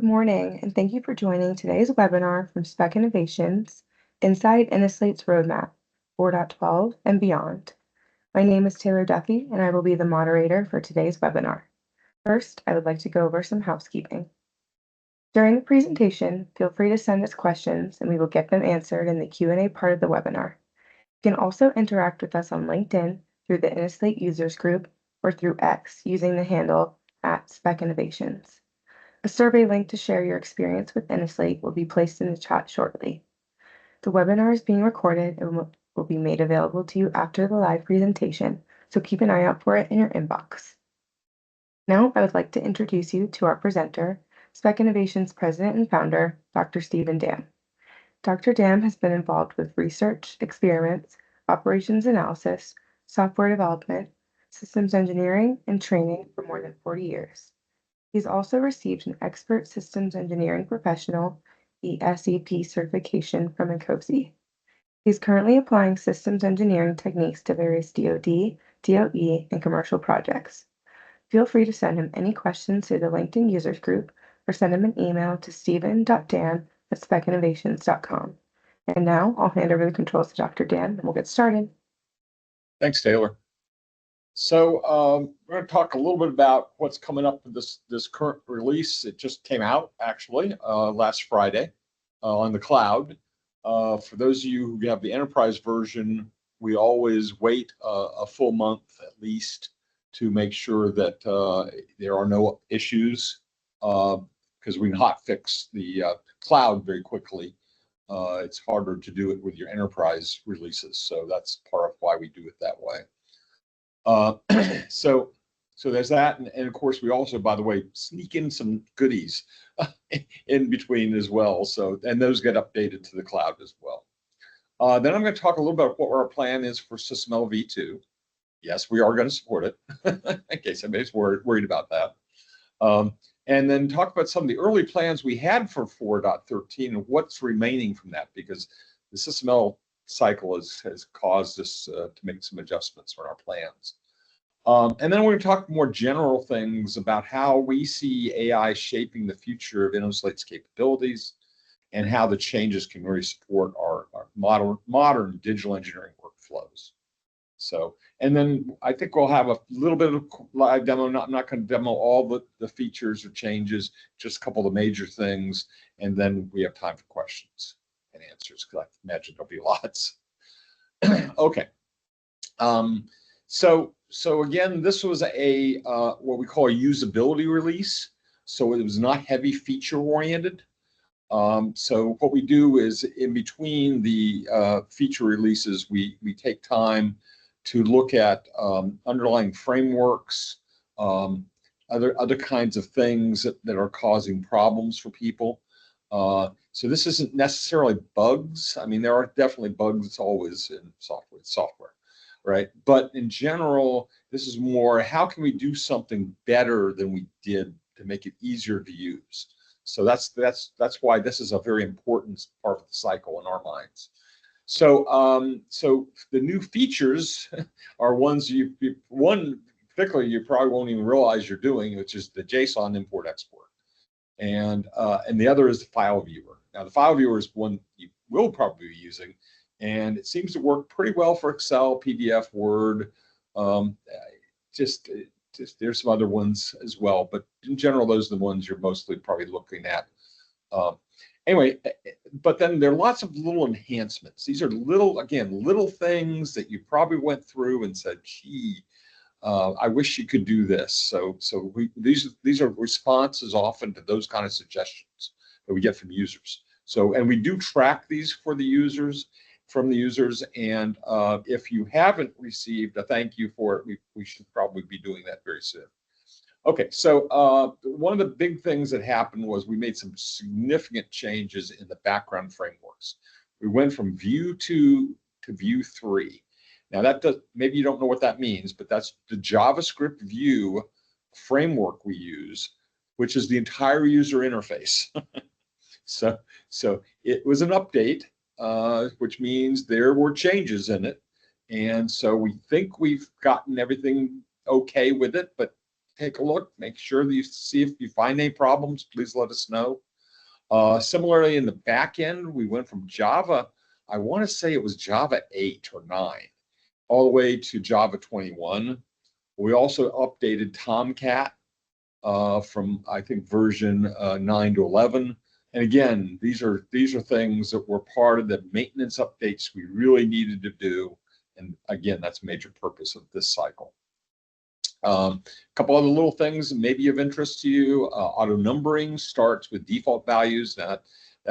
morning, and thank you for joining today's webinar from Spec Innovations, Inside Innoslate's Roadmap 4.12 and beyond. My name is Taylor Duffy, and I will be the moderator for today's webinar. First, I would like to go over some housekeeping. During the presentation, feel free to send us questions, and we will get them answered in the Q&A part of the webinar. You can also interact with us on LinkedIn through the Innoslate users group or through X using the handle @SpecInnovations. A survey link to share your experience with Innoslate will be placed in the chat shortly. The webinar is being recorded and will be made available to you after the live presentation, so keep an eye out for it in your inbox. Now, I would like to introduce you to our presenter, Spec Innovations President and Founder, Dr. Stephen Dam. Dr. Dam has been involved with research, experiments, operations analysis, software development, systems engineering, and training for more than 40 years. He's also received an Expert Systems Engineering Professional, ESEP certification from INCOSE. He's currently applying systems engineering techniques to various DoD, DOE, and commercial projects. Feel free to send him any questions through the LinkedIn users group or send him an email to steven.dan@specinnovations.com. And now I'll hand over the controls to Dr. Dan and we'll get started. Thanks, Taylor. So we're going to talk a little bit about what's coming up with this current release. It just came out actually last Friday on the cloud. For those of you who have the enterprise version, we always wait a full month at least to make sure that there are no issues because we can hotfix the cloud very quickly. It's harder to do it with your enterprise releases, so that's part of why we do it that way. So there's that, and of course we also, by the way, sneak in some goodies in between as well. So, and those get updated to the cloud as well. Then I'm going to talk a little bit about what our plan is for SysML v2. Yes, we are going to support it, in case anybody's worried about that. And then talk about some of the early plans we had for 4.13 and what's remaining from that, because the SysML cycle has caused us to make some adjustments for our plans. And then we're going to talk more general things about how we see AI shaping the future of Innoslate's capabilities and how the changes can really support our modern digital engineering workflows. So, and then I think we'll have a little bit of live demo. I'm not going to demo all the features or changes, just a couple of the major things, and then we have time for questions and answers, because I imagine there'll be lots. Okay. So again, this was a what we call a usability release. So it was not heavy feature oriented. So what we do is in between the feature releases, we take time to look at underlying frameworks, other kinds of things that are causing problems for people. So this isn't necessarily bugs. I mean, there are definitely bugs always in software, right? But in general, this is more, how can we do something better than we did to make it easier to use? So that's why this is a very important part of the cycle in our minds. So so the new features are ones one particularly you probably won't even realize you're doing, which is the JSON import export, and the other is the file viewer. Now the file viewer is one you will probably be using, and it seems to work pretty well for Excel, PDF, Word. Just there's some other ones as well, but in general, those are the ones you're mostly probably looking at. Anyway, but then there are lots of little enhancements. These are little things that you probably went through and said, gee, I wish you could do this. So these are responses often to those kind of suggestions that we get from users. So, and we do track these for the users, and if you haven't received a thank you for it, we should probably be doing that very soon. Okay, so one of the big things that happened was we made some significant changes in the background frameworks. We went from Vue 2 to Vue 3. Now that does, maybe you don't know what that means, but that's the JavaScript Vue framework we use, which is the entire user interface. So it was an update, which means there were changes in it. And so we think we've gotten everything okay with it, but take a look, make sure that you see if you find any problems, please let us know. Similarly, in the back end, we went from Java, I want to say it was Java 8 or 9, all the way to Java 21. We also updated Tomcat from, I think, version 9 to 11. And again, these are things that were part of the maintenance updates we really needed to do. And again, that's a major purpose of this cycle. A couple other little things maybe of interest to you. Auto numbering starts with default values. That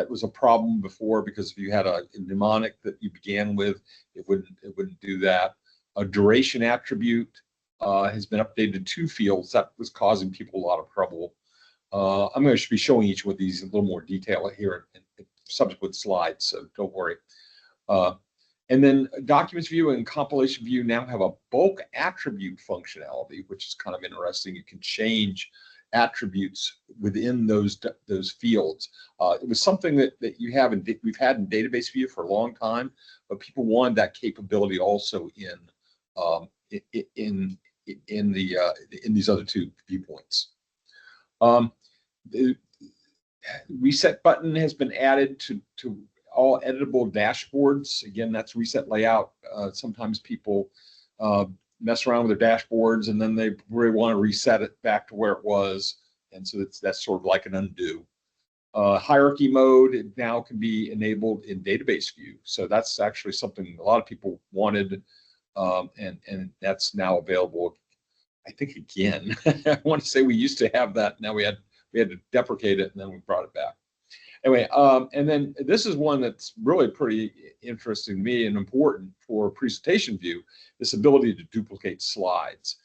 was a problem before, because if you had a mnemonic that you began with, it wouldn't do that. A duration attribute has been updated to 2 fields. That was causing people a lot of trouble. I'm going to be showing each one of these in a little more detail here in subsequent slides, so don't worry. And then documents view and compilation view now have a bulk attribute functionality, which is kind of interesting. You can change attributes within those fields. It was something that we've had in database view for a long time, but people wanted that capability also in these other 2 viewpoints. The reset button has been added to all editable dashboards. Again, that's reset layout. Sometimes people mess around with their dashboards and then they really want to reset it back to where it was. And so that's sort of like an undo. Hierarchy mode now can be enabled in database view. So that's actually something a lot of people wanted, and that's now available. I think again, I want to say we used to have that. Now we had to deprecate it, and then we brought it back. Anyway, and then this is one that's really pretty interesting to me and important for presentation view, this ability to duplicate slides.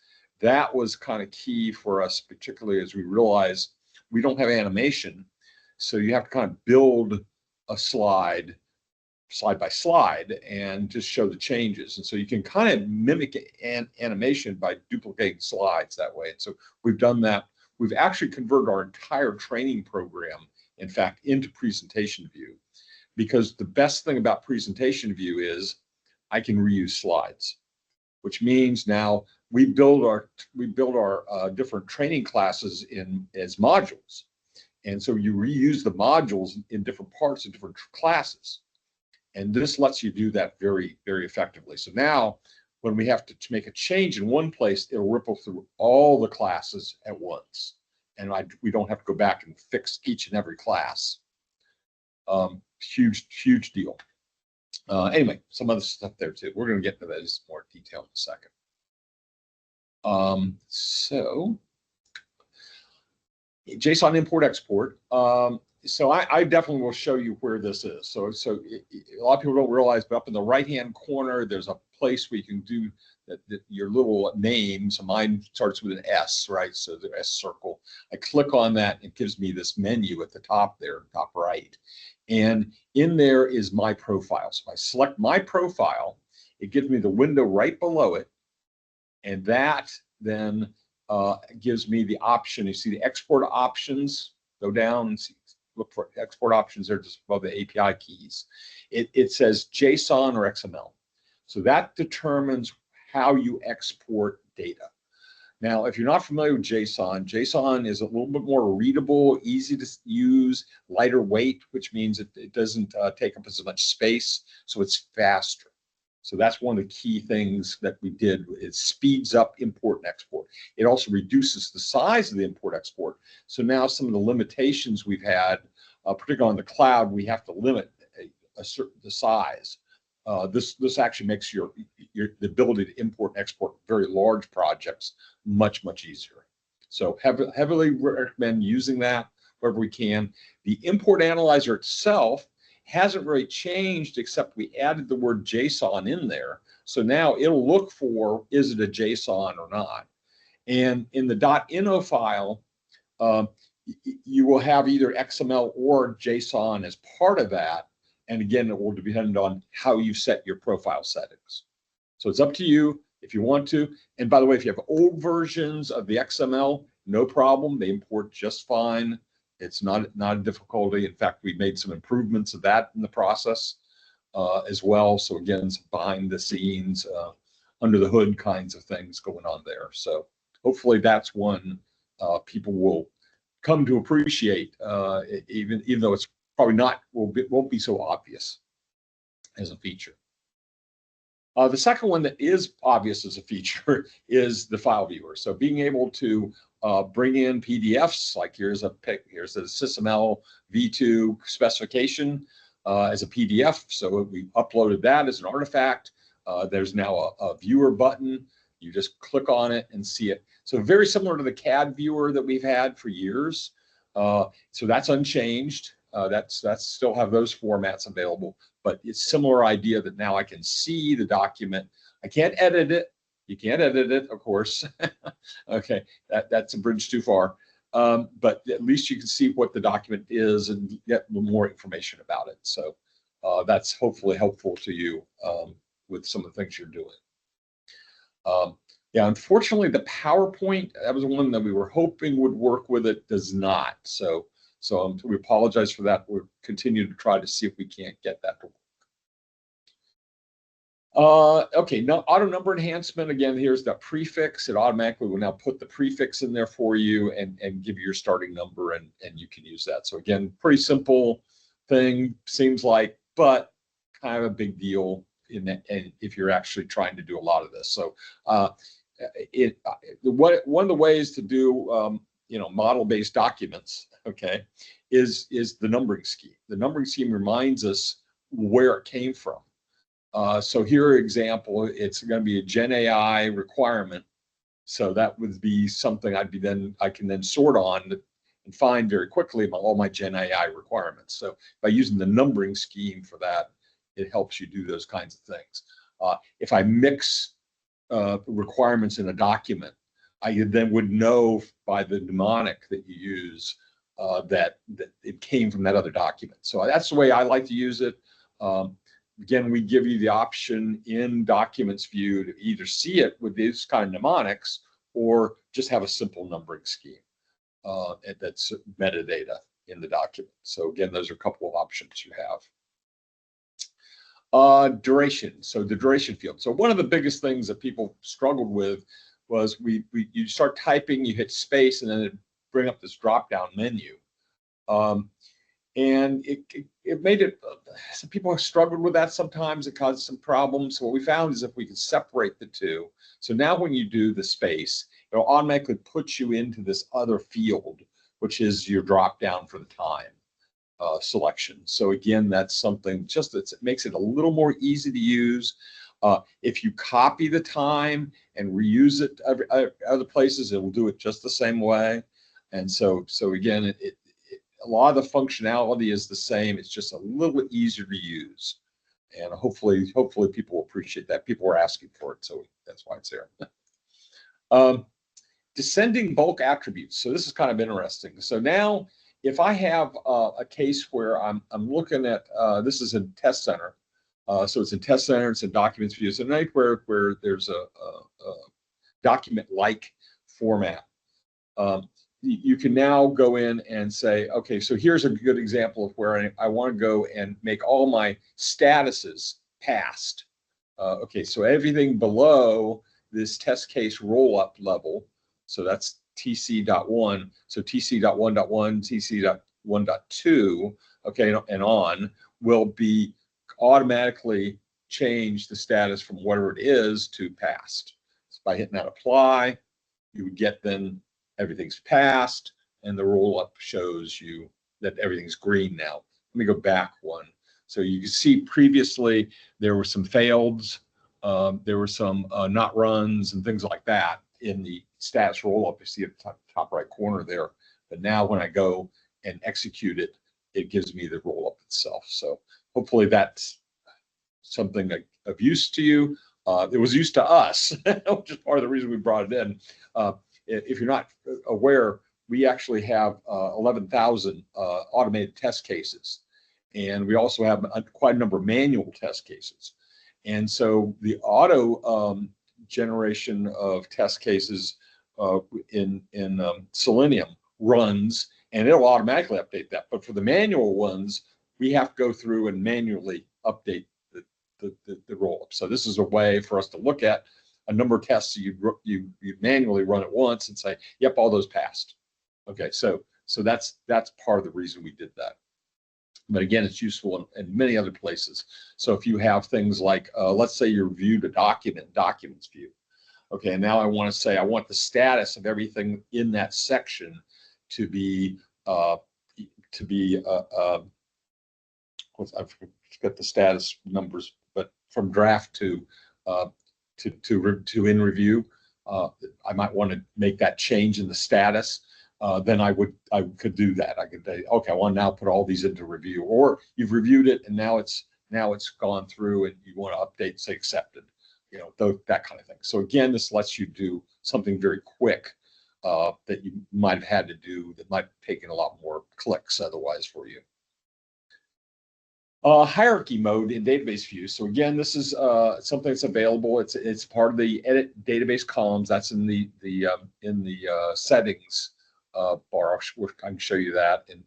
That was kind of key for us, particularly as we realized we don't have animation. So you have to kind of build a slide by slide and just show the changes. And so you can kind of mimic animation by duplicating slides that way. And so we've done that. We've actually converted our entire training program, in fact, into presentation view, because the best thing about presentation view is I can reuse slides, which means now we build our different training classes as modules. And so you reuse the modules in different parts of different classes. And this lets you do that very, very effectively. So now when we have to make a change in one place, it'll ripple through all the classes at once. And we don't have to go back and fix each and every class. Huge deal. Anyway, some other stuff there too. We're going to get to that in more detail in a second. So JSON import export. So I definitely will show you where this is. So a lot of people don't realize, but up in the right-hand corner, there's a place where you can do your little name. So mine starts with an S, right? So the S circle. I click on that, and it gives me this menu at the top there, top right. And in there is my profile. So if I select my profile, it gives me the window right below it. And that then gives me the option. You see the export options, go down and see, look for export options there just above the API keys. It says JSON or XML. So that determines how you export data. Now, if you're not familiar with JSON, JSON is a little bit more readable, easy to use, lighter weight, which means it doesn't take up as much space, so it's faster. So that's one of the key things that we did. It speeds up import and export. It also reduces the size of the import export. So now some of the limitations we've had, particularly on the cloud, we have to limit the size. This actually makes the ability to import and export very large projects much easier. So heavily recommend using that wherever we can. The import analyzer itself hasn't really changed, except we added the word JSON in there. So now it'll look for, is it a JSON or not? And in the .ino file, you will have either XML or JSON as part of that. And again, it will depend on how you set your profile settings. So it's up to you if you want to. And by the way, if you have old versions of the XML, no problem. They import just fine. It's not a difficulty. In fact, we made some improvements of that in the process as well. So again, some behind the scenes, under the hood kinds of things going on there. So hopefully that's one people will come to appreciate, even though it's probably won't be so obvious as a feature. The second one that is obvious as a feature is the file viewer. So being able to bring in PDFs, like here's a SysML v2 specification as a PDF. So we uploaded that as an artifact. There's now a viewer button. You just click on it and see it. So very similar to the CAD viewer that we've had for years. So that's unchanged. That's still have those formats available, but it's similar idea that now I can see the document. I can't edit it. You can't edit it, of course. Okay, that's a bridge too far. But at least you can see what the document is and get more information about it. So that's hopefully helpful to you with some of the things you're doing. Yeah, unfortunately, the PowerPoint, that was one that we were hoping would work with it, does not. So we apologize for that. We'll continue to try to see if we can't get that to work. Okay, now auto number enhancement. Again, here's the prefix. It automatically will now put the prefix in there for you and give you your starting number, and you can use that. So again, pretty simple thing, seems like, but kind of a big deal in that, and if you're actually trying to do a lot of this. So one of the ways to do model-based documents, okay, is the numbering scheme. The numbering scheme reminds us where it came from. So here, example, it's going to be a Gen AI requirement. So that would be something I can then sort on and find very quickly all my Gen AI requirements. So by using the numbering scheme for that, it helps you do those kinds of things. If I mix requirements in a document, I then would know by the mnemonic that you use that it came from that other document. So that's the way I like to use it. Again, we give you the option in Documents View to either see it with these kind of mnemonics or just have a simple numbering scheme that's metadata in the document. So again, those are a couple of options you have. Duration. So the duration field. So one of the biggest things that people struggled with was you start typing, you hit space, and then it bring up this drop-down menu. And it made it, some people have struggled with that sometimes. It caused some problems. So what we found is if we can separate the two. So now when you do the space, it'll automatically put you into this other field, which is your drop-down for the time selection. So again, that's something just that makes it a little more easy to use. If you copy the time and reuse it other places, it will do it just the same way. And so again, a lot of the functionality is the same. It's just a little bit easier to use, and hopefully people will appreciate that. People are asking for it, so that's why it's there. Descending bulk attributes. So this is kind of interesting. So now, if I have a case where I'm looking at this is in Test Center, so it's in Test Center, it's in Documents View, so anywhere where there's a document-like format. You can now go in and say, okay, so here's a good example of where I want to go and make all my statuses passed. Okay, so everything below this test case roll-up level, so that's TC.1, so TC.1.1, TC.1.2, okay, and on, will be automatically change the status from whatever it is to passed. So by hitting that apply, you would get then everything's passed, and the roll-up shows you that everything's green now. Let me go back one. So you can see previously there were some faileds, there were some not runs and things like that in the status roll-up. You see at the top right corner there. But now when I go and execute it, it gives me the roll-up itself. So hopefully that's something of use to you. It was used to us, which is part of the reason we brought it in. If you're not aware, we actually have 11,000 automated test cases, and we also have quite a number of manual test cases. And so the auto generation of test cases in Selenium runs, and it'll automatically update that. But for the manual ones, we have to go through and manually update the roll-up. So this is a way for us to look at a number of tests you manually run it once and say, yep, all those passed. Okay, so that's part of the reason we did that. But again, it's useful in many other places. So if you have things like, let's say you reviewed a document, documents view. Okay, and now I want to say I want the status of everything in that section to be I forget the status numbers, but from draft to in review. I might want to make that change in the status. Then I could do that. I could say, okay, I want to now put all these into review, or you've reviewed it and now it's gone through and you want to update, say accepted, that kind of thing. So again, this lets you do something very quick that you might have had to do that might have taken a lot more clicks otherwise for you. Hierarchy mode in database view. So again, this is something that's available. It's part of the edit database columns. That's in the settings bar. I can show you that in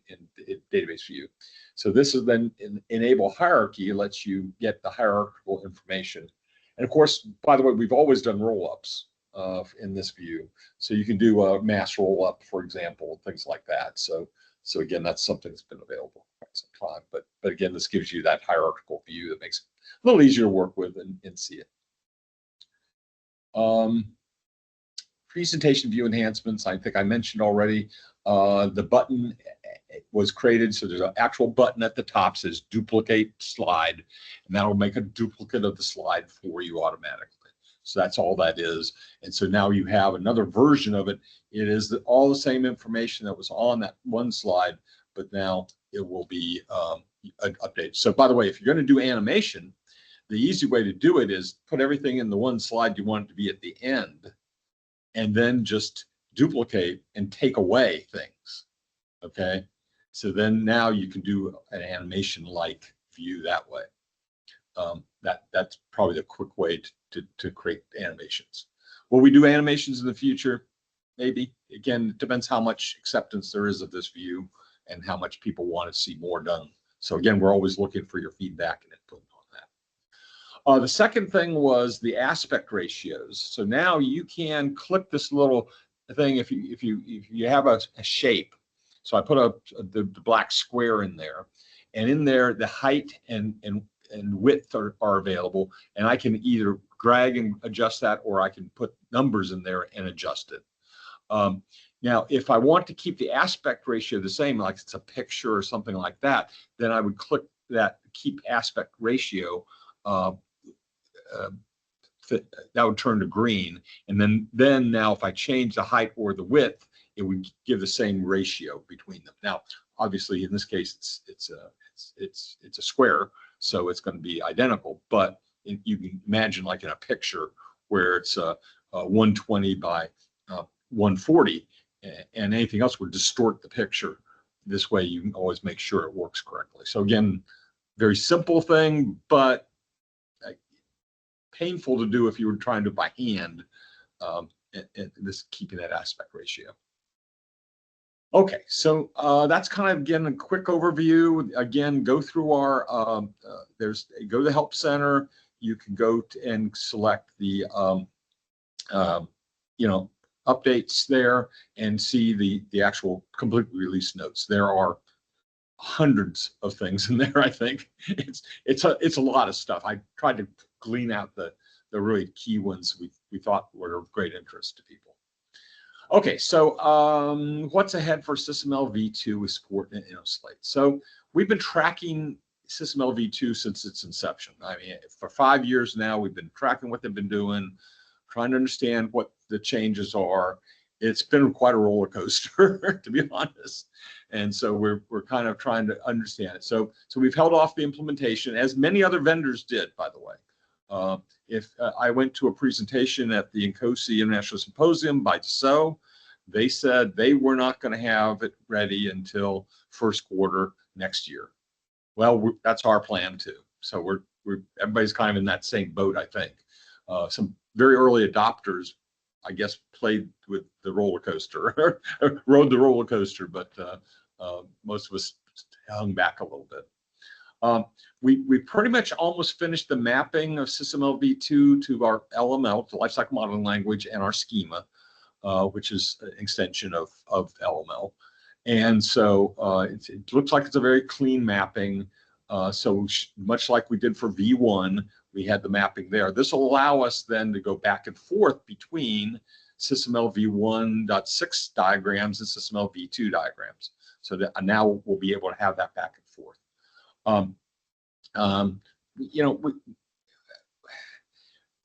database view. So this is then enable hierarchy. It lets you get the hierarchical information. And of course, by the way, we've always done roll-ups in this view. So you can do a mass roll-up, for example, things like that. So again, that's something that's been available for quite some time. But again, this gives you that hierarchical view that makes it a little easier to work with and see it. Presentation view enhancements, I think I mentioned already. The button was created, so there's an actual button at the top that says duplicate slide, and that'll make a duplicate of the slide for you automatically. So that's all that is. And so now you have another version of it. It is all the same information that was on that one slide, but now it will be updated. So by the way, if you're going to do animation, the easy way to do it is put everything in the one slide you want it to be at the end, and then just duplicate and take away things. Okay. So then now you can do an animation-like view that way. That's probably the quick way to create animations. Will we do animations in the future? Maybe. Again, it depends how much acceptance there is of this view and how much people want to see more done. So again, we're always looking for your feedback and input on that. The second thing was the aspect ratios. So now you can click this little thing if you have a shape. So I put the black square in there, and in there the height and width are available, and I can either drag and adjust that, or I can put numbers in there and adjust it. Now, if I want to keep the aspect ratio the same, like it's a picture or something like that, then I would click that keep aspect ratio. That would turn to green, and then now if I change the height or the width, it would give the same ratio between them. Now, obviously, in this case, it's a square, so it's going to be identical. But you can imagine, like in a picture, where it's 120 by 140, and anything else would distort the picture. This way, you can always make sure it works correctly. So again, very simple thing, but painful to do if you were trying to by hand, and this keeping that aspect ratio. Okay, so that's kind of, again, a quick overview. Again, go through our, go to the Help Center. You can go and select the, updates there and see the actual complete release notes. There are hundreds of things in there. I think it's a lot of stuff. I tried to glean out the really key ones we thought were of great interest to people. Okay, so what's ahead for SysML v2 with support in Innoslate? So we've been tracking SysML v2 since its inception. I mean, for 5 years now, we've been tracking what they've been doing, trying to understand what the changes are. It's been quite a roller coaster, to be honest. And so we're kind of trying to understand it. So we've held off the implementation, as many other vendors did, by the way. I went to a presentation at the INCOSE International Symposium by Dassault. They said they were not going to have it ready until first quarter next year. Well, that's our plan too. So everybody's kind of in that same boat, I think. Some very early adopters, I guess, played with the roller coaster, rode the roller coaster, but most of us hung back a little bit. We pretty much almost finished the mapping of SysML v2 to our LML, the lifecycle modeling language, and our schema, which is an extension of LML. And so it looks like it's a very clean mapping. So much like we did for V1, we had the mapping there. This will allow us then to go back and forth between SysML v1.6 diagrams and SysML v2 diagrams. So that now we'll be able to have that back and forth.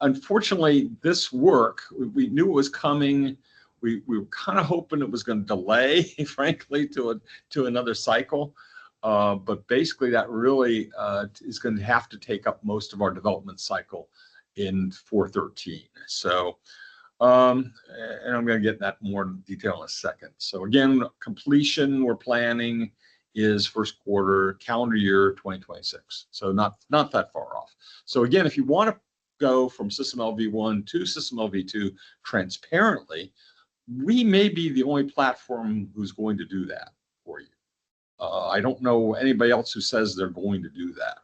Unfortunately, this work, we knew it was coming. We were kind of hoping it was going to delay, frankly, to another cycle. But basically, that really is going to have to take up most of our development cycle in 4.13. So, and I'm going to get that more in detail in a second. So again, completion we're planning is first quarter calendar year 2026. So not that far off. So again, if you want to go from SysML v1 to SysML v2 transparently, we may be the only platform who's going to do that for you. I don't know anybody else who says they're going to do that.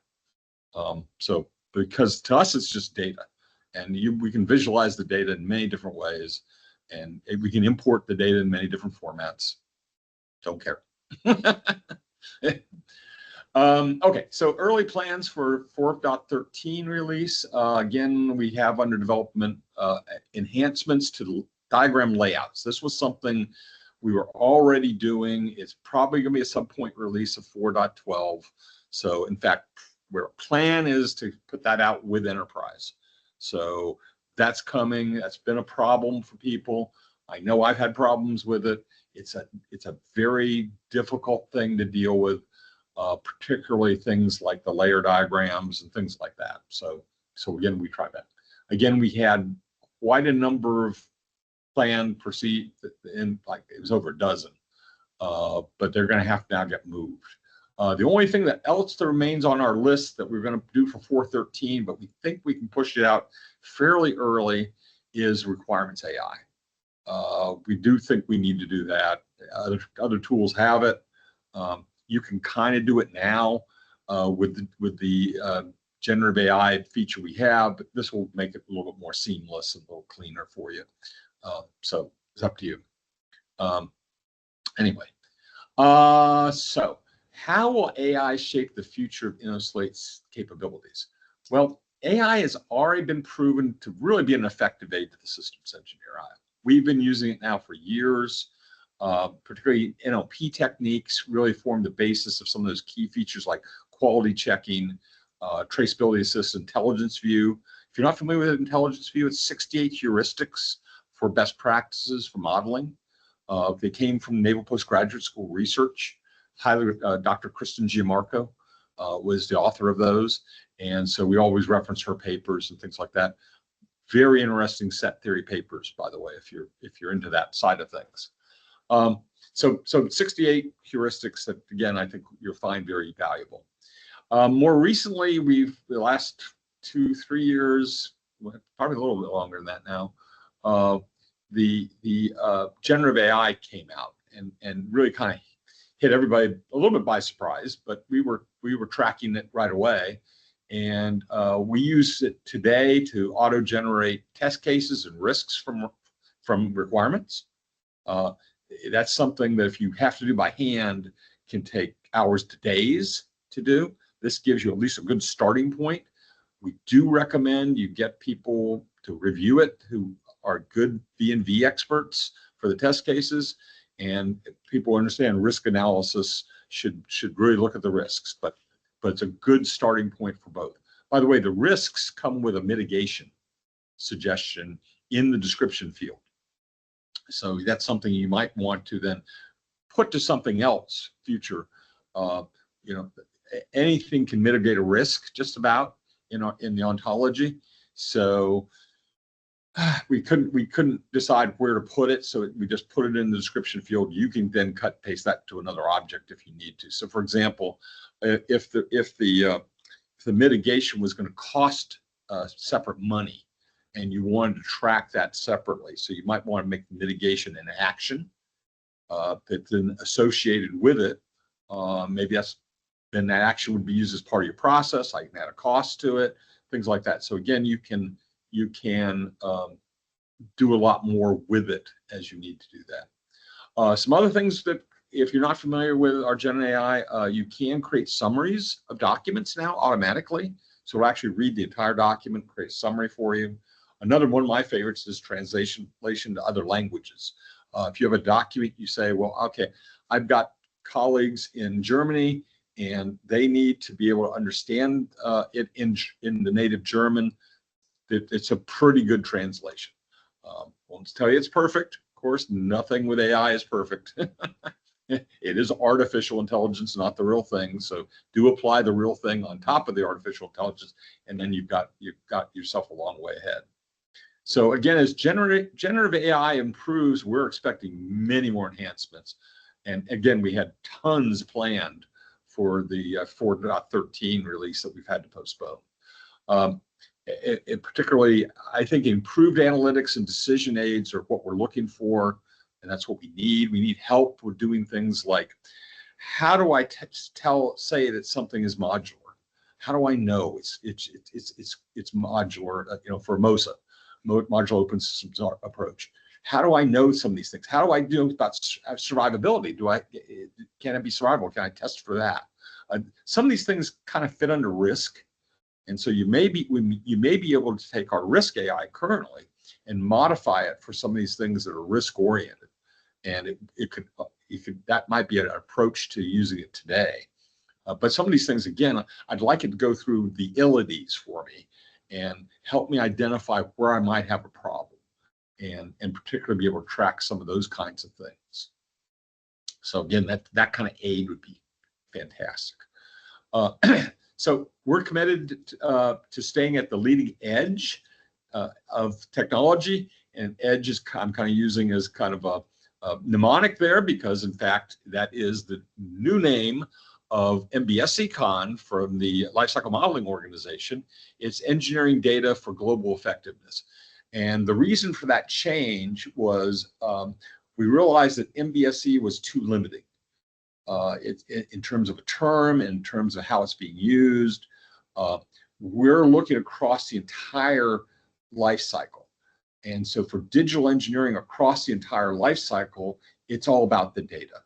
So because to us, it's just data. And we can visualize the data in many different ways. And we can import the data in many different formats. Don't care. Okay, so early plans for 4.13 release. Again, we have under development enhancements to the diagram layouts. This was something we were already doing. It's probably going to be a subpoint release of 4.12. So in fact, our plan is to put that out with enterprise. So that's coming. That's been a problem for people. I know I've had problems with it. It's a very difficult thing to deal with, particularly things like the layer diagrams and things like that. So again, we tried that. Again, we had quite a number of planned proceed, and like it was over a dozen, but they're going to have to now get moved. The only thing that remains on our list that we're going to do for 4.13, but we think we can push it out fairly early, is requirements AI. We do think we need to do that. Other tools have it. You can kind of do it now with the generative AI feature we have, but this will make it a little bit more seamless and a little cleaner for you. So it's up to you. Anyway, so how will AI shape the future of Innoslate's capabilities? Well, AI has already been proven to really be an effective aid to the systems engineer. We've been using it now for years. Particularly NLP techniques really form the basis of some of those key features like quality checking, traceability assist, intelligence view. If you're not familiar with intelligence view, it's 68 heuristics for best practices for modeling. They came from Naval Postgraduate School research. Dr. Kristen Giamarco was the author of those. And so we always reference her papers and things like that. Very interesting set theory papers, by the way, if you're into that side of things. So 68 heuristics that, again, I think you'll find very valuable. More recently, the last 2-3 years, probably a little bit longer than that now, the generative AI came out and really kind of hit everybody a little bit by surprise, but we were tracking it right away. And we use it today to auto-generate test cases and risks from requirements. That's something that if you have to do by hand can take hours to days to do. This gives you at least a good starting point. We do recommend you get people to review it who are good V&V experts for the test cases, and people understand risk analysis should really look at the risks, but it's a good starting point for both. By the way, the risks come with a mitigation suggestion in the description field. So that's something you might want to then put to something else future. Anything can mitigate a risk just about in the ontology. So we couldn't decide where to put it, so we just put it in the description field. You can then cut paste that to another object if you need to. So for example, if the mitigation was going to cost separate money, and you wanted to track that separately, so you might want to make the mitigation an action that's then associated with it. Maybe that's then that action would be used as part of your process. I can add a cost to it, things like that. So again, you can do a lot more with it as you need to do that. Some other things that, if you're not familiar with our Gen AI, you can create summaries of documents now automatically. So it'll actually read the entire document, create a summary for you. Another one of my favorites is translation to other languages. If you have a document, you say, well, okay, I've got colleagues in Germany and they need to be able to understand it in the native German. It's a pretty good translation. Won't tell you it's perfect. Of course, nothing with AI is perfect. It is artificial intelligence, not the real thing. So do apply the real thing on top of the artificial intelligence, and then you've got yourself a long way ahead. So again, as generative AI improves, we're expecting many more enhancements. And again, we had tons planned for the 4.13 release that we've had to postpone. It particularly, I think say analytics and decision aids are what we're looking for, and that's what we need. We need help with doing things like, how do I say that something is modular? How do I know it's modular? For MOSA, modular open systems approach. How do I know some of these things? How do I do about survivability? Can it be survivable? Can I test for that? Some of these things kind of fit under risk. And so you may be able to take our risk AI currently and modify it for some of these things that are risk oriented. And that might be an approach to using it today. But some of these things, again, I'd like it to go through the ilities for me and help me identify where I might have a problem, and particularly be able to track some of those kinds of things. So again, that kind of aid would be fantastic. So we're committed to staying at the leading edge of technology, and edge is I'm kind of using as kind of a mnemonic there, because in fact that is the new name of MBSEcon from the Lifecycle Modeling Organization. It's engineering data for global effectiveness. And the reason for that change was we realized that MBSE was too limiting. In terms of a term, in terms of how it's being used. We're looking across the entire life cycle. And so for digital engineering across the entire life cycle, it's all about the data.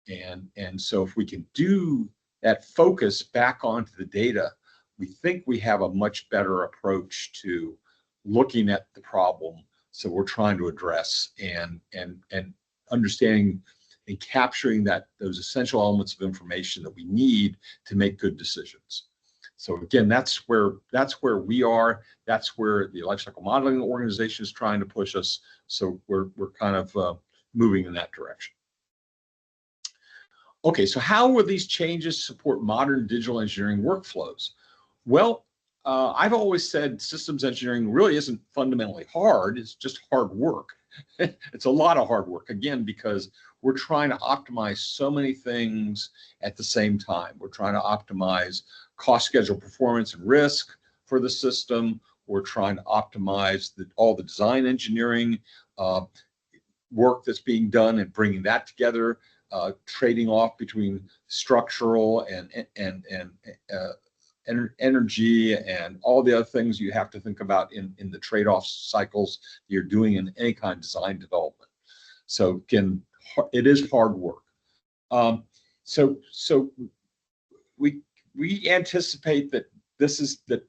And so if we can do that focus back onto the data, we think we have a much better approach to looking at the problem. So we're trying to address and understanding and capturing those essential elements of information that we need to make good decisions. So again, that's where we are. That's where the Lifecycle Modeling Organization is trying to push us. So we're kind of moving in that direction. Okay, so how will these changes support modern digital engineering workflows? Well, I've always said systems engineering really isn't fundamentally hard. It's just hard work. It's a lot of hard work, again, because we're trying to optimize so many things at the same time. We're trying to optimize cost, schedule, performance, and risk for the system. We're trying to optimize all the design engineering work that's being done and bringing that together, trading off between structural and energy and all the other things you have to think about in the trade-off cycles you're doing in any kind of design development. So again, it is hard work. So we anticipate that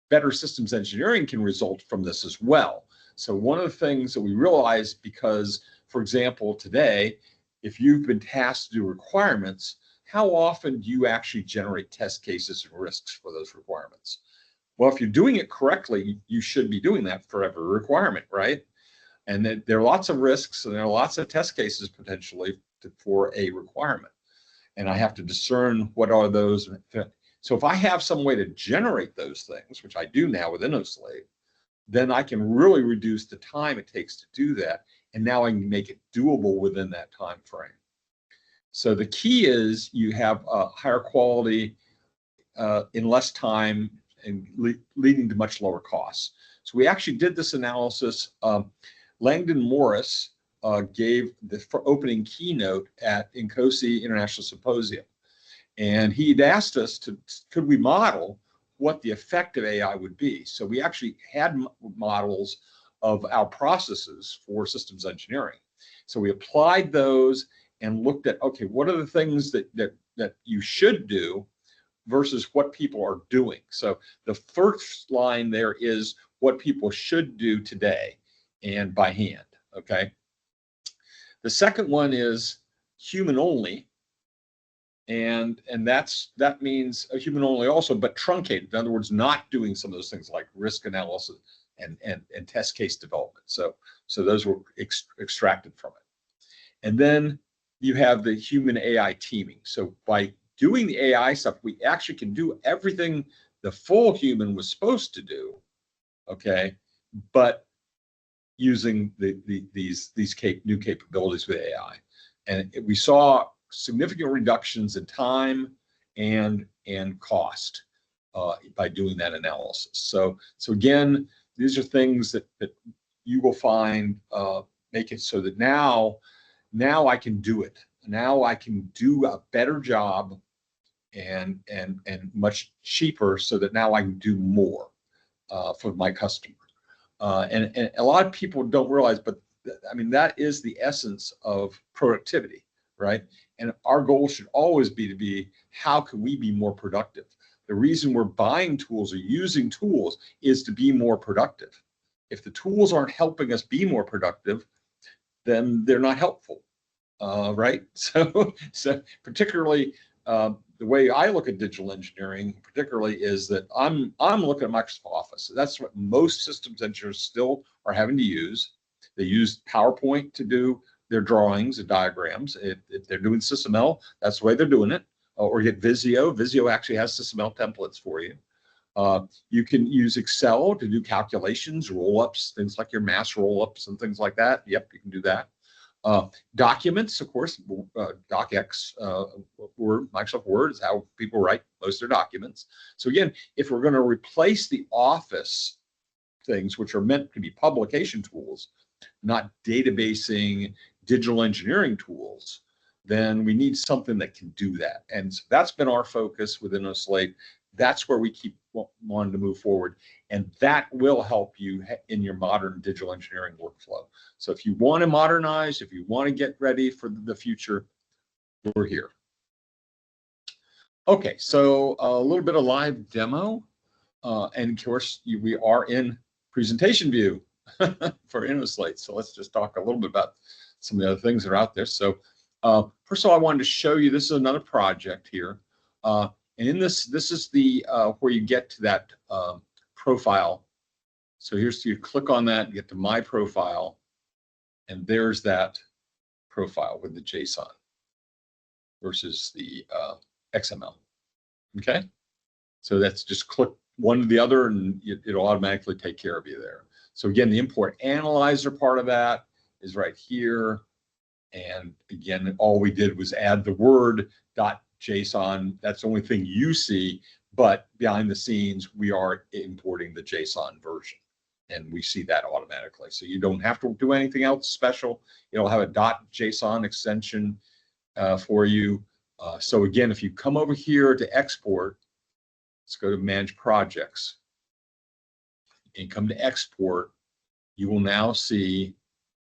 better systems engineering can result from this as well. So one of the things that we realize, because, for example, today, if you've been tasked to do requirements, how often do you actually generate test cases and risks for those requirements? Well, if you're doing it correctly, you should be doing that for every requirement, right? And then there are lots of risks and there are lots of test cases potentially for a requirement. And I have to discern what are those. So if I have some way to generate those things, which I do now with Innoslate, then I can really reduce the time it takes to do that. And now I can make it doable within that time frame. So the key is you have a higher quality in less time and leading to much lower costs. So we actually did this analysis. Langdon Morris gave the opening keynote at INCOSE International Symposium. And he'd asked us could we model what the effect of AI would be. So we actually had models of our processes for systems engineering. So we applied those and looked at, okay, what are the things that you should do versus what people are doing. So the first line there is what people should do today and by hand, okay? The second one is human only, and that means a human only also, but truncated. In other words, not doing some of those things like risk analysis and test case development. So those were extracted from it. And then you have the human AI teaming. So by doing the AI stuff, we actually can do everything the full human was supposed to do, okay, but using these new capabilities with AI. And we saw significant reductions in time and cost by doing that analysis. So again, these are things that you will find make it so that now I can do it. Now I can do a better job and much cheaper, so that now I can do more for my customer. And a lot of people don't realize, but I mean, that is the essence of productivity, right? And our goal should always be how can we be more productive? The reason we're buying tools or using tools is to be more productive. If the tools aren't helping us be more productive, then they're not helpful, right? So particularly the way I look at digital engineering, particularly, is that I'm looking at Microsoft Office. That's what most systems engineers still are having to use. They use PowerPoint to do their drawings and diagrams. If they're doing SysML, that's the way they're doing it. Or you get Visio. Visio actually has SysML templates for you. You can use Excel to do calculations, roll-ups, things like your mass roll-ups and things like that. Yep, you can do that. Documents, of course, DocX, Microsoft Word is how people write most of their documents. So again, if we're going to replace the Office things, which are meant to be publication tools, not databasing, digital engineering tools, then we need something that can do that. And so that's been our focus within Innoslate. That's where we keep wanting to move forward. And that will help you in your modern digital engineering workflow. So if you want to modernize, if you want to get ready for the future, we're here. Okay, so a little bit of live demo. And of course, we are in presentation view for Innoslate. So let's just talk a little bit about some of the other things that are out there. So first of all, I wanted to show you, this is another project here. And in this is the where you get to that profile. So here's, you click on that and get to my profile, and there's that profile with the JSON versus the XML. Okay, so that's just click one to the other, and it'll automatically take care of you there. So again, the import analyzer part of that is right here. And again, all we did was add the word .json. That's the only thing you see, but behind the scenes, we are importing the JSON version, and we see that automatically. So you don't have to do anything else special. It'll have a .json extension for you. So again, if you come over here to export, let's go to manage projects and come to export, you will now see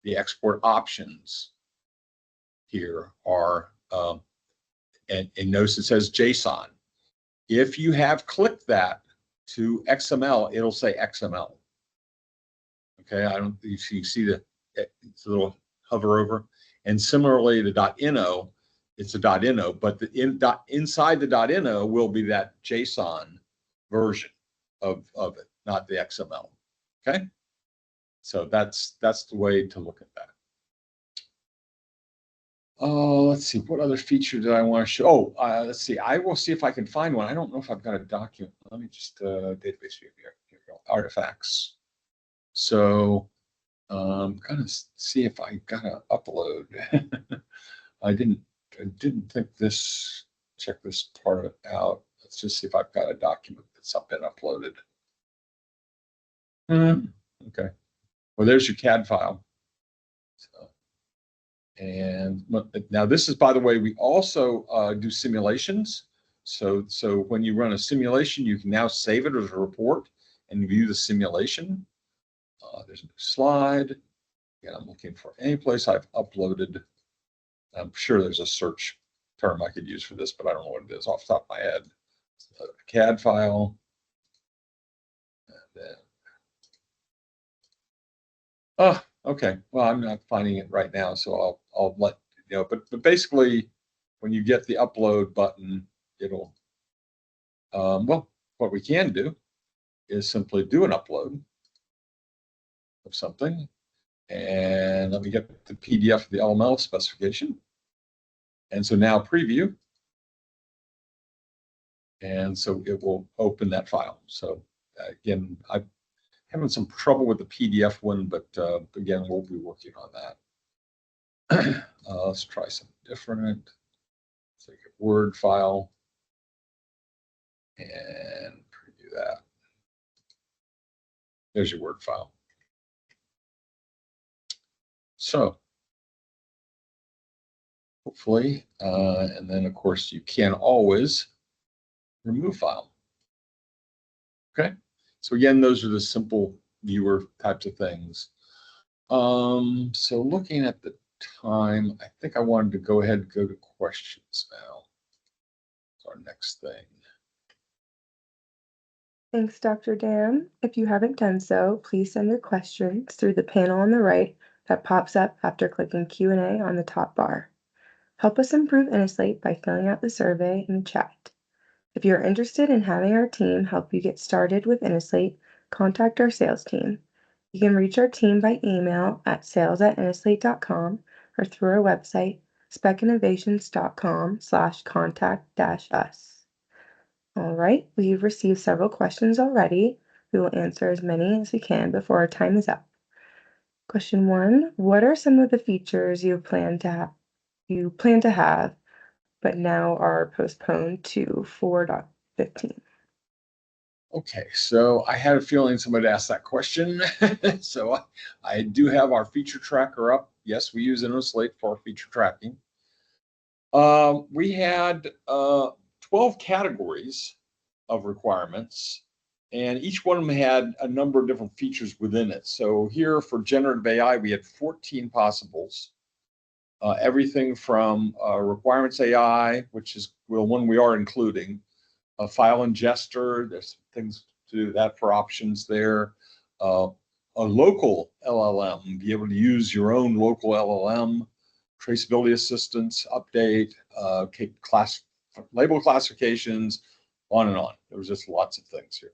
the export options here are, and notice it says JSON. If you have clicked that to XML, it'll say XML. Okay, I don't, you see it's a little hover over. And similarly, the .ino, it's a .ino, but inside the .ino will be that JSON version of it, not the XML. Okay, so that's the way to look at that. Let's see, what other feature did I want to show? Oh, let's see, I will see if I can find one. I don't know if I've got a document. Let me just database view here. Here we go, artifacts. So kind of see if I got to upload. I didn't think this, check this part of it out. Let's just see if I've got a document that's been uploaded. Okay, well, there's your CAD file. So, and now this is, by the way, we also do simulations. So when you run a simulation, you can now save it as a report and view the simulation. There's a new slide. Again, I'm looking for any place I've uploaded. I'm sure there's a search term I could use for this, but I don't know what it is off the top of my head. A CAD file. And then, oh, okay. Well, I'm not finding it right now, so I'll let you know. But basically, when you get the upload button, it'll well, what we can do is simply do an upload of something. And let me get the PDF of the LML specification. And so now preview. And so it will open that file. So again, I'm having some trouble with the PDF one, but again, we'll be working on that. Let's try something different. Take a Word file and preview that. There's your Word file. So hopefully, and then of course you can always remove file. Okay. So again, those are the simple viewer types of things. So looking at the time, I think I wanted to go ahead and go to questions now. It's our next thing. Thanks, Dr. Dan. If you haven't done so, please send your questions through the panel on the right that pops up after clicking Q&A on the top bar. Help us improve Innoslate by filling out the survey in the chat. If you're interested in having our team help you get started with Innoslate, contact our sales team. You can reach our team by email at sales@innoslate.com or through our website, specinnovations.com/contact-us. All right, we've received several questions already. We will answer as many as we can before our time is up. Question 1, what are some of the features you plan to have, but now are postponed to 4.15? Okay, so I had a feeling somebody asked that question. So I do have our feature tracker up. Yes, we use Innoslate for feature tracking. We had 12 categories of requirements, and each one of them had a number of different features within it. So here for generative AI, we had 14 possibles. Everything from requirements AI, which is one we are including, a file ingester. There's things to do that for options there. A local LLM, be able to use your own local LLM, traceability assistance, update, label classifications, on and on. There was just lots of things here.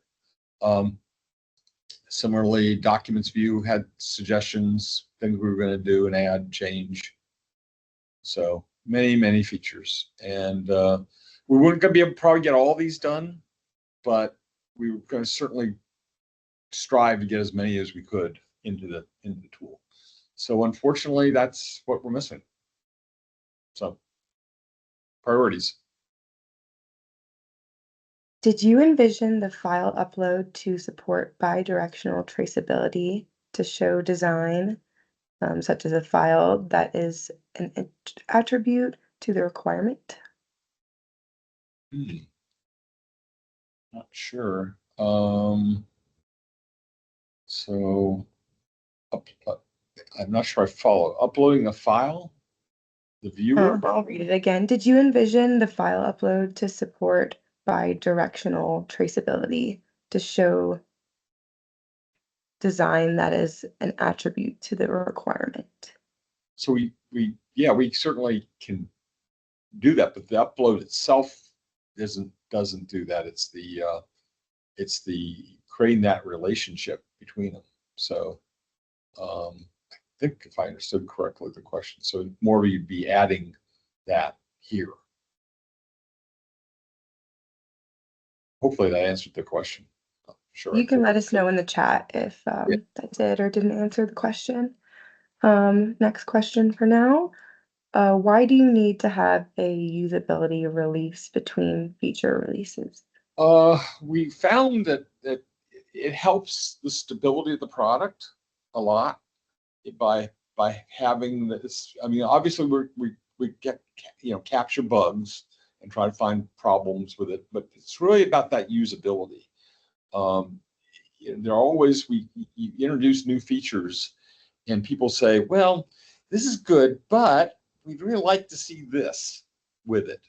Similarly, documents view had suggestions, things we were going to do and add, change. So many features. And we weren't going to be able to probably get all these done, but we were going to certainly strive to get as many as we could into the tool. So unfortunately, that's what we're missing. So priorities. Did you envision the file upload to support bidirectional traceability to show design, such as a file that is an attribute to the requirement? Not sure. So I'm not sure I follow. Uploading a file, the viewer. I'll read it again. Did you envision the file upload to support bidirectional traceability to show design that is an attribute to the requirement? So we certainly can do that, but the upload itself doesn't do that. It's the creating that relationship between them. So I think if I understood correctly the question, so more you'd be adding that here. Hopefully that answered the question. Sure. You can let us know in the chat if that did or didn't answer the question. Next question for now. Why do you need to have a usability release between feature releases? We found that it helps the stability of the product a lot by having this. I mean, obviously we get capture bugs and try to find problems with it. But it's really about that usability. There are always, you introduce new features and people say, well, this is good, but we'd really like to see this with it.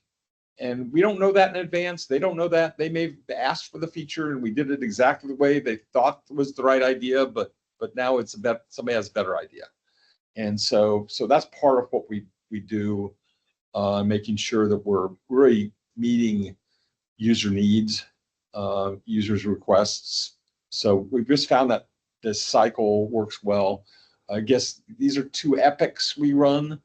And we don't know that in advance. They don't know that. They may have asked for the feature and we did it exactly the way they thought was the right idea, but now it's about somebody has a better idea. And so that's part of what we do, making sure that we're really meeting user needs, users' requests. So we've just found that this cycle works well. I guess these are 2 epics we run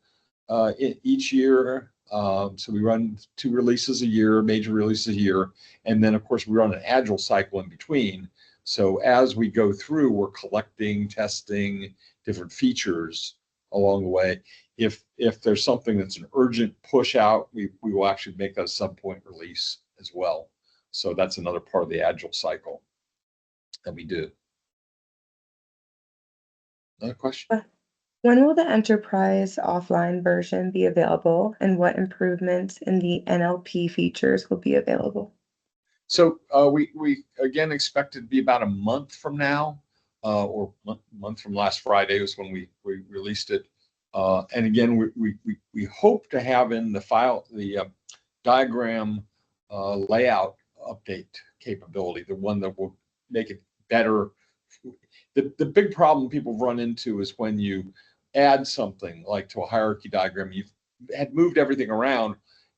each year. So we run 2 releases a year, major releases a year. And then of course we run an agile cycle in between. So as we go through, we're collecting, testing different features along the way. If there's something that's an urgent push out, we will actually make that a sub-point release as well. So that's another part of the agile cycle that we do. Another question? When will the enterprise offline version be available, and what improvements in the NLP features will be available? So we again expect it to be about a month from now, or month from last Friday was when we released it. And again, we hope to have in the file the diagram layout update capability, the one that will make it better. The big problem people run into is when you add something like to a hierarchy diagram, you've had moved everything around.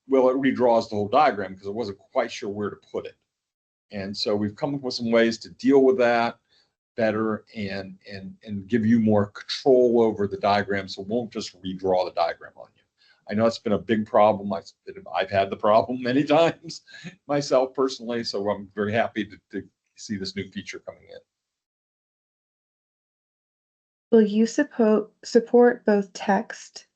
Well, it redraws the whole diagram because it wasn't quite sure where to put it. And so we've come up with some ways to deal with that better and give you more control over the diagram, so it won't just redraw the diagram on you. I know it's been a big problem. I've had the problem many times myself personally, so I'm very happy to see this new feature coming in. Will you support both text,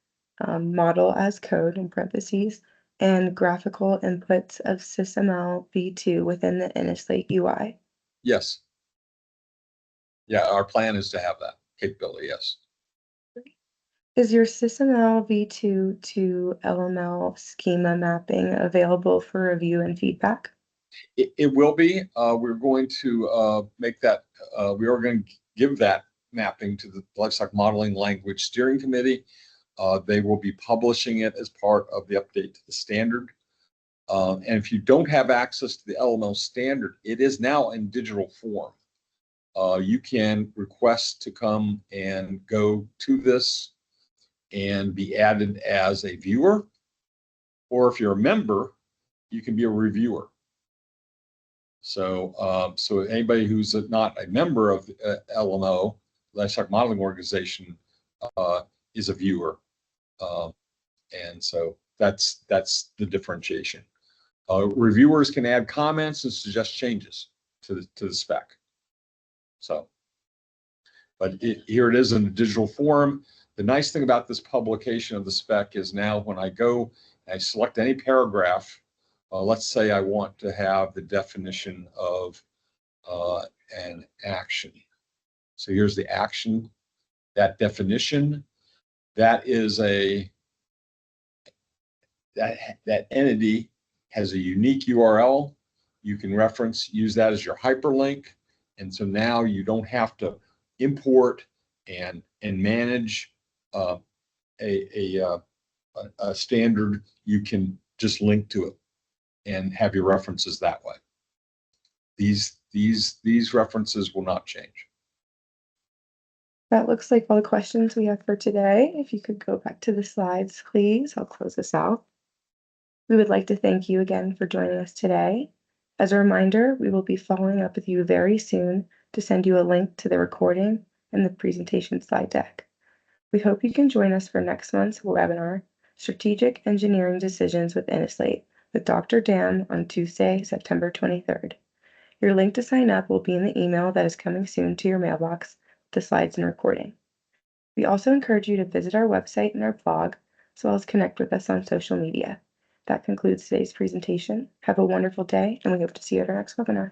model as code in parentheses, and graphical inputs of SysML v2 within the Innoslate UI? Yes. Yeah, our plan is to have that capability, yes. Is your SysML v2 to LML schema mapping available for review and feedback? It will be. We're going to make that, we are going to give that mapping to the Lifecycle Modeling Language Steering Committee. They will be publishing it as part of the update to the standard. And if you don't have access to the LML standard, it is now in digital form. You can request to come and go to this and be added as a viewer, or if you're a member, you can be a reviewer. So, so anybody who's not a member of the LMO, Lifecycle Modeling Organization, is a viewer, and so that's the differentiation. Reviewers can add comments and suggest changes to the spec. So, but here it is in a digital form. The nice thing about this publication of the spec is now when I go and I select any paragraph, let's say I want to have the definition of an action. So here's the action, that definition, that is that entity has a unique URL. You can use that as your hyperlink. And so now you don't have to import and manage a standard. You can just link to it and have your references that way. These references will not change. That looks like all the questions we have for today. If you could go back to the slides, please, I'll close this out. We would like to thank you again for joining us today. As a reminder, we will be following up with you very soon to send you a link to the recording and the presentation slide deck. We hope you can join us for next month's webinar, Strategic Engineering Decisions with Innoslate, with Dr. Dam on Tuesday, September 23rd. Your link to sign up will be in the email that is coming soon to your mailbox with the slides and recording. We also encourage you to visit our website and our blog, as well as connect with us on social media. That concludes today's presentation. Have a wonderful day, and we hope to see you at our next webinar.